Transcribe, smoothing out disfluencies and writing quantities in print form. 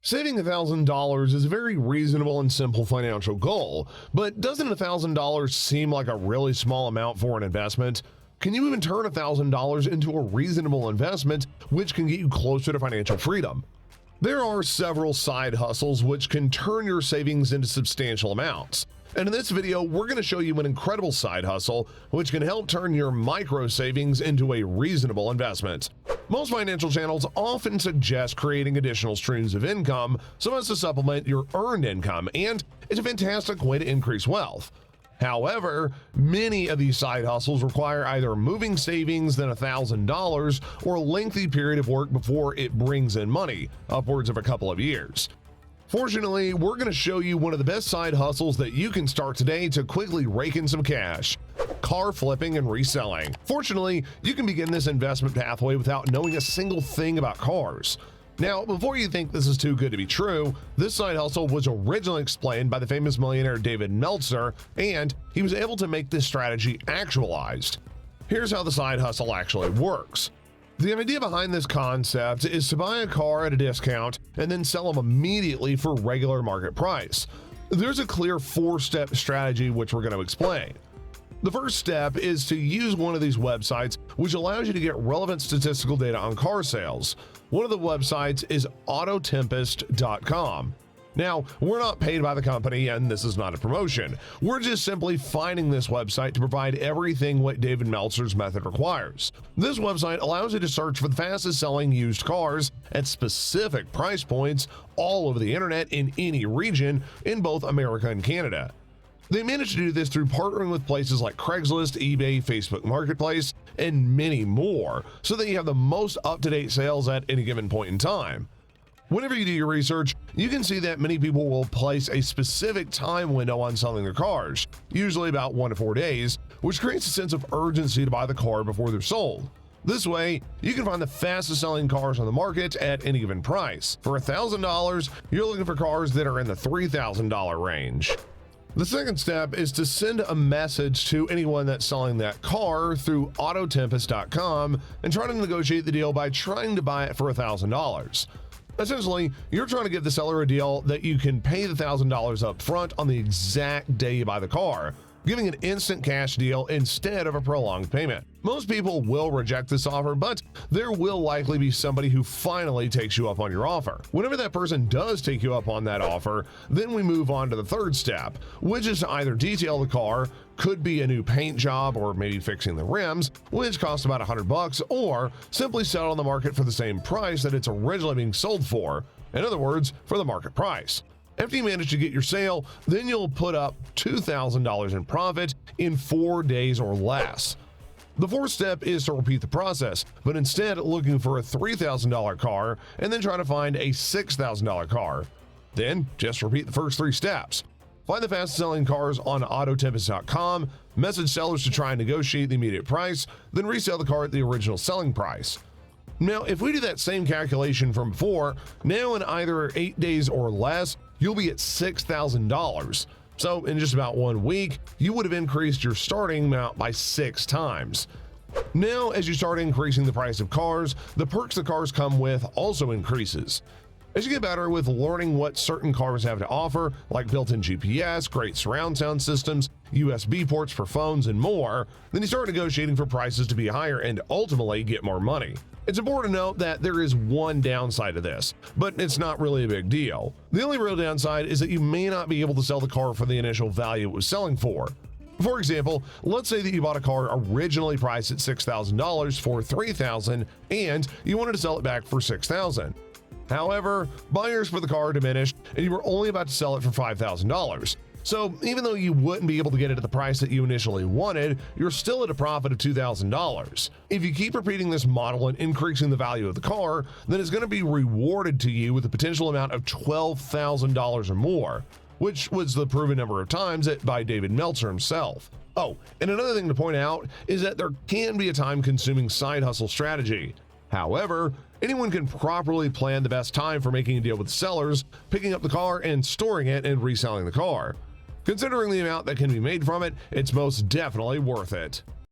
Saving $1,000 is a very reasonable and simple financial goal, but doesn't $1,000 seem like a really small amount for an investment? Can you even turn $1,000 into a reasonable investment, which can get you closer to financial freedom? There are several side hustles which can turn your savings into substantial amounts. And in this video, we're going to show you an incredible side hustle which can help turn your micro savings into a reasonable investment. Most financial channels often suggest creating additional streams of income so as to supplement your earned income, and it's a fantastic way to increase wealth. However, many of these side hustles require either moving savings than $1,000 or a lengthy period of work before it brings in money, upwards of a couple of years. Fortunately, we're going to show you one of the best side hustles that you can start today to quickly rake in some cash: car flipping and reselling. Fortunately, you can begin this investment pathway without knowing a single thing about cars. Now, before you think this is too good to be true, this side hustle was originally explained by the famous millionaire David Meltzer, and he was able to make this strategy actualized. Here's how the side hustle actually works. The idea behind this concept is to buy a car at a discount and then sell them immediately for regular market price. There's a clear four-step strategy which we're going to explain. The first step is to use one of these websites which allows you to get relevant statistical data on car sales. One of the websites is autotempest.com. Now, we're not paid by the company, and this is not a promotion. We're just simply finding this website to provide everything what David Meltzer's method requires. This website allows you to search for the fastest selling used cars at specific price points all over the internet in any region in both America and Canada. They managed to do this through partnering with places like Craigslist, eBay, Facebook Marketplace, and many more, so that you have the most up-to-date sales at any given point in time. Whenever you do your research, you can see that many people will place a specific time window on selling their cars, usually about 1 to 4 days, which creates a sense of urgency to buy the car before they're sold. This way, you can find the fastest selling cars on the market at any given price. For $1,000, you're looking for cars that are in the $3,000 range. The second step is to send a message to anyone that's selling that car through autotempest.com and try to negotiate the deal by trying to buy it for $1,000. Essentially, you're trying to give the seller a deal that you can pay the $1,000 up front on the exact day you buy the car, giving an instant cash deal instead of a prolonged payment. Most people will reject this offer, but there will likely be somebody who finally takes you up on your offer. Whenever that person does take you up on that offer, then we move on to the third step, which is to either detail the car, could be a new paint job or maybe fixing the rims, which costs about $100, or simply sell it on the market for the same price that it's originally being sold for. In other words, for the market price. After you manage to get your sale, then you'll put up $2,000 in profit in 4 days or less. The fourth step is to repeat the process, but instead looking for a $3,000 car and then try to find a $6,000 car. Then just repeat the first 3 steps. Find the fastest selling cars on autotempest.com, message sellers to try and negotiate the immediate price, then resell the car at the original selling price. Now, if we do that same calculation from before, now in either 8 days or less, you'll be at $6,000. So in just about 1 week, you would have increased your starting amount by 6 times. Now, as you start increasing the price of cars, the perks the cars come with also increases. As you get better with learning what certain cars have to offer, like built-in GPS, great surround sound systems, USB ports for phones, and more, then you start negotiating for prices to be higher and ultimately get more money. It's important to note that there is one downside to this, but it's not really a big deal. The only real downside is that you may not be able to sell the car for the initial value it was selling for. For example, let's say that you bought a car originally priced at $6,000 for $3,000 and you wanted to sell it back for $6,000. However, buyers for the car diminished and you were only about to sell it for $5,000. So even though you wouldn't be able to get it at the price that you initially wanted, you're still at a profit of $2,000. If you keep repeating this model and increasing the value of the car, then it's going to be rewarded to you with a potential amount of $12,000 or more, which was the proven number of times by David Meltzer himself. Oh, and another thing to point out is that there can be a time-consuming side hustle strategy. However, anyone can properly plan the best time for making a deal with sellers, picking up the car and storing it and reselling the car. Considering the amount that can be made from it, it's most definitely worth it.